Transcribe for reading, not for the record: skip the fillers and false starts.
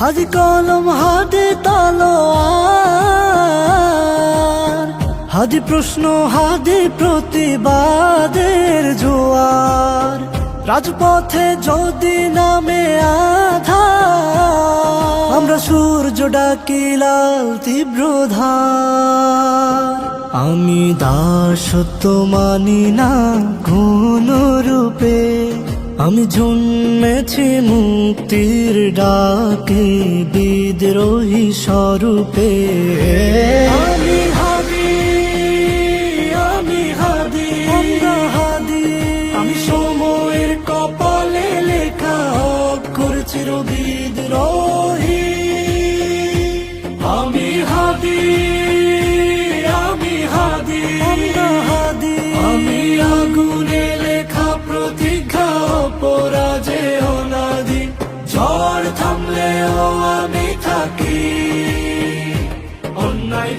হাদি কলম হাদি তলোয়ার, হাদি প্রশ্ন হাদি প্রতিবাদের জোয়ার। রাজপথে যদি নামে আঁধার, আমরা সূর্য ডাকি লাল তীব্র ধার। আমি দাসত্ব মানি না কোন রূপে, আমি জন্মেছি মুক্তির ডাকে বিদ্রোহী স্বরূপে। আমি হাদি, আমি হাদি, হাদি, আমি সময়ের কপালে লেখা অক্ষর বিদ্রোহী। আমি হাদি, আমি হাদি, হাদি, আমি আগুনে লেখা প্রতিজ্ঞা অপরাজেয় অনাদি। ঝড় থামলেও আমি থাকি, অন্যায়